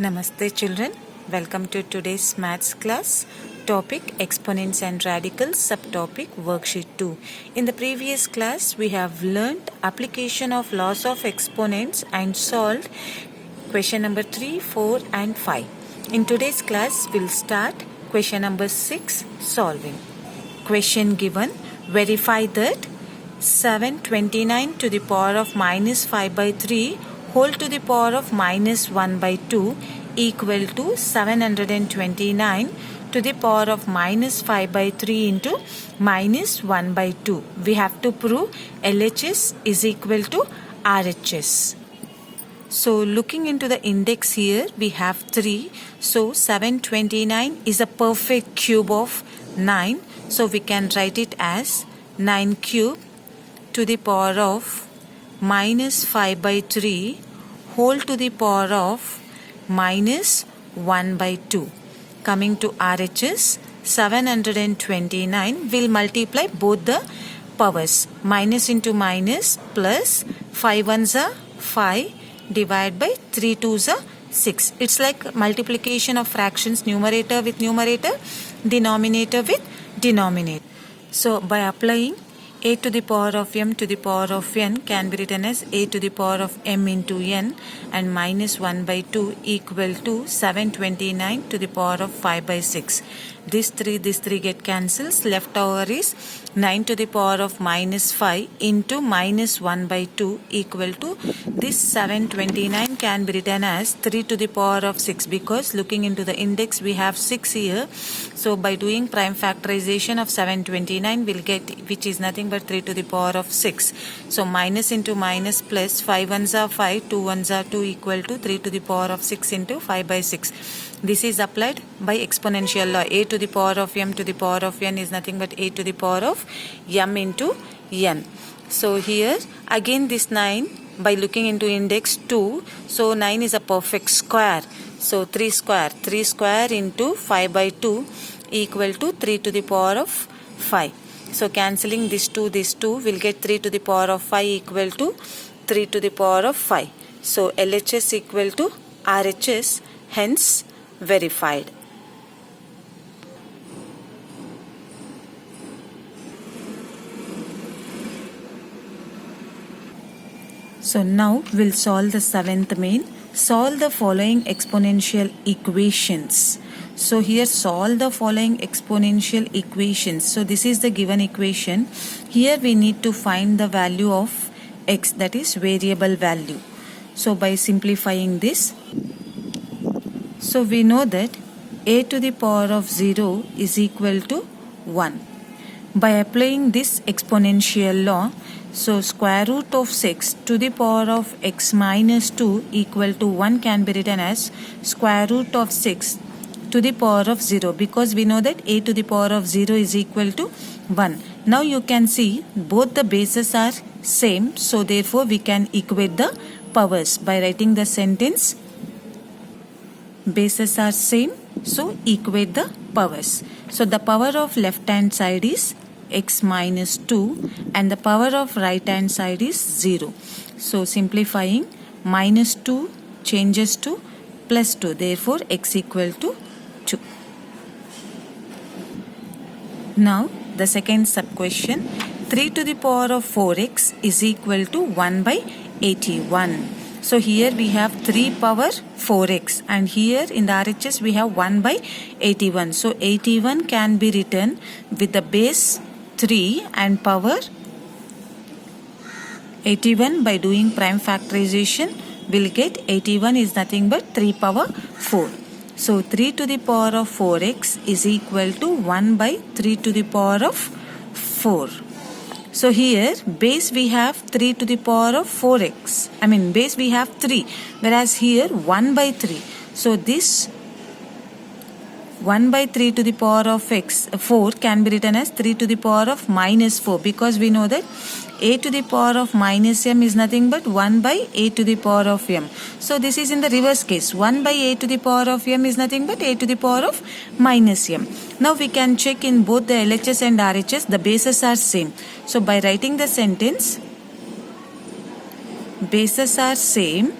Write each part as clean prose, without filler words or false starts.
Namaste children, welcome to today's maths class. Topic exponents and radicals, subtopic worksheet 2. In the previous class we have learnt application of laws of exponents and solved question number 3, 4 and 5. In today's class we'll start question number 6 solving. Question given, verify that 729 to the power of minus 5 by 3 whole to the power of minus 1 by 2 equal to 729 to the power of minus 5 by 3 into minus 1 by 2. We have to prove LHS is equal to RHS. So looking into the index here, we have 3. So 729 is a perfect cube of 9. So we can write it as 9 cube to the power of minus 5 by 3 whole to the power of minus 1 by 2. Coming to RHS, 729 will multiply both the powers. Minus into minus plus 5 ones are 5 divided by 3 twos are 6. It's like multiplication of fractions, numerator with numerator, denominator with denominator. So by applying a to the power of m to the power of n can be written as a to the power of m into n and minus 1 by 2 equal to 729 to the power of 5 by 6. This 3 get cancels. Left over is 9 to the power of minus 5 into minus 1 by 2 equal to this 729 can be written as 3 to the power of 6 because looking into the index we have 6 here. So by doing prime factorization of 729 we'll get which is nothing but 3 to the power of 6. So minus into minus plus 5 ones are 5, 2 ones are 2 equal to 3 to the power of 6 into 5 by 6. This is applied by exponential law. A to the power of m to the power of n is nothing but a to the power of m into n. So here again this 9 by looking into index 2. So 9 is a perfect square. So 3 square into 5 by 2 equal to 3 to the power of 5. So cancelling this 2 will get 3 to the power of 5 equal to 3 to the power of 5. So LHS equal to RHS, hence verified. So now we'll solve the seventh main. Solve the following exponential equations. So here solve the following exponential equations. So this is the given equation. Here we need to find the value of x, that is variable value. So by simplifying this, so we know that a to the power of 0 is equal to 1. By applying this exponential law, so square root of 6 to the power of x minus 2 equal to 1 can be written as square root of 6 to the power of 0 because we know that a to the power of 0 is equal to 1. Now you can see both the bases are same, so therefore we can equate the powers by writing the sentence bases are same, so equate the powers. So the power of left hand side is x minus 2 and the power of right hand side is 0. So simplifying, minus 2 changes to plus 2, therefore x equal to 2. Now the second sub question, 3 to the power of 4x is equal to 1 by 81. So here we have 3 power 4x and here in the RHS we have 1 by 81. So 81 can be written with the base 3 and power 81 by doing prime factorization will get 81 is nothing but 3 power 4. So 3 to the power of 4x is equal to 1 by 3 to the power of 4. So here base we have 3 to the power of 4x. Base we have 3 whereas here 1 by 3. So this 1 by 3 to the power of x 4 can be written as 3 to the power of minus 4 because we know that a to the power of minus m is nothing but 1 by a to the power of m. So this is in the reverse case. 1 by a to the power of m is nothing but a to the power of minus m. Now we can check in both the LHS and RHS the bases are same. So by writing the sentence bases are same,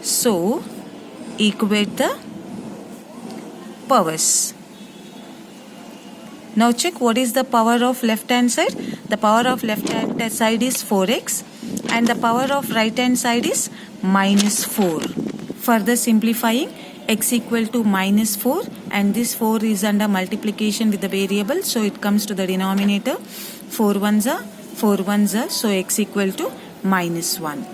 so equate the powers. Now check what is the power of left hand side. The power of left hand side is 4x and the power of right hand side is minus 4. Further simplifying, x equal to minus 4 and this 4 is under multiplication with the variable, so it comes to the denominator. 4 ones are 4 ones are, so x equal to minus 1.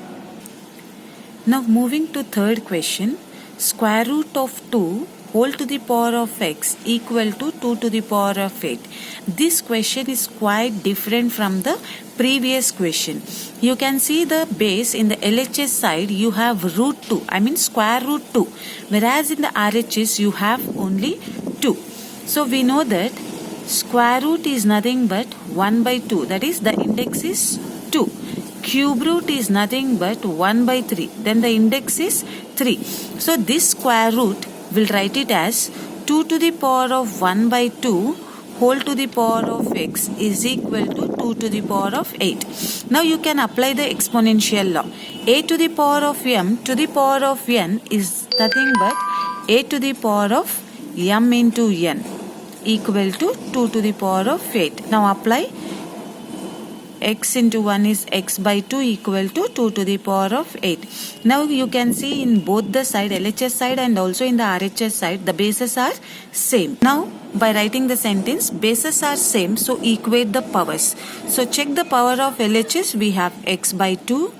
Now moving to third question, square root of 2 whole to the power of x equal to 2 to the power of 8. This question is quite different from the previous question. You can see the base in the LHS side you have root 2, I mean square root 2, whereas in the RHS you have only 2. So we know that square root is nothing but 1 by 2, that is the index is 2. Cube root is nothing but 1 by 3, then the index is 3. So this square root we'll write it as 2 to the power of 1 by 2 whole to the power of x is equal to 2 to the power of 8. Now you can apply the exponential law. A to the power of m to the power of n is nothing but a to the power of m into n equal to 2 to the power of 8. Now apply x into 1 is x by 2 equal to 2 to the power of 8. Now you can see in both the side, LHS side and also in the RHS side, the bases are same. Now by writing the sentence, bases are same, so equate the powers. So check the power of LHS, we have x by 2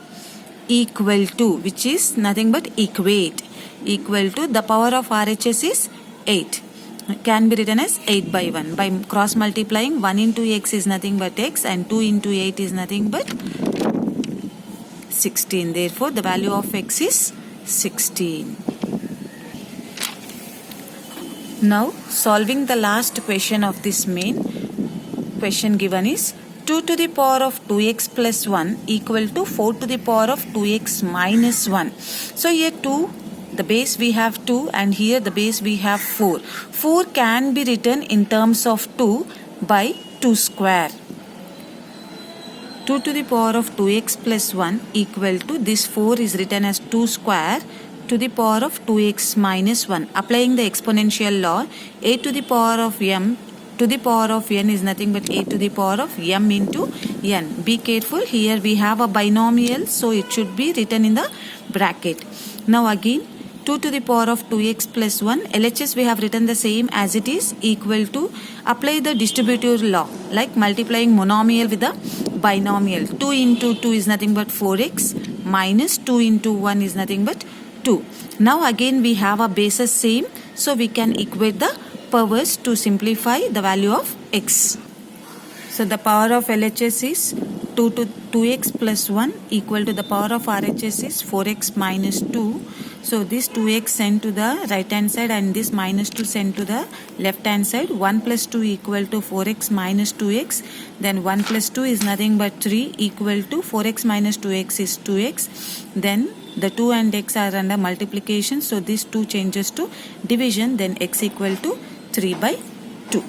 equal to, which is nothing but equate, equal to the power of RHS is 8. Can be written as 8 by 1. By cross multiplying, 1 into x is nothing but x and 2 into 8 is nothing but 16. Therefore, the value of x is 16. Now, solving the last question of this main question given is 2 to the power of 2x plus 1 equal to 4 to the power of 2x minus 1. So, here 2, the base we have 2 and here the base we have 4. 4 can be written in terms of 2 by 2 square. 2 to the power of 2x plus 1 equal to this 4 is written as 2 square to the power of 2x minus 1. Applying the exponential law, a to the power of m to the power of n is nothing but a to the power of m into n. Be careful, here we have a binomial, so it should be written in the bracket. Now again, 2 to the power of 2x plus 1, LHS we have written the same as it is, equal to, apply the distributive law, like multiplying monomial with the binomial. 2 into 2 is nothing but 4x, minus 2 into 1 is nothing but 2. Now again we have a basis same, so we can equate the powers to simplify the value of x. So the power of LHS is 2 to 2x plus 1 equal to the power of RHS is 4x minus 2. So this 2x sent to the right hand side and this minus 2 sent to the left hand side. 1 plus 2 equal to 4x minus 2x. Then 1 plus 2 is nothing but 3 equal to 4x minus 2x is 2x. Then the 2 and x are under multiplication. So this 2 changes to division. Then x equal to 3 by 2.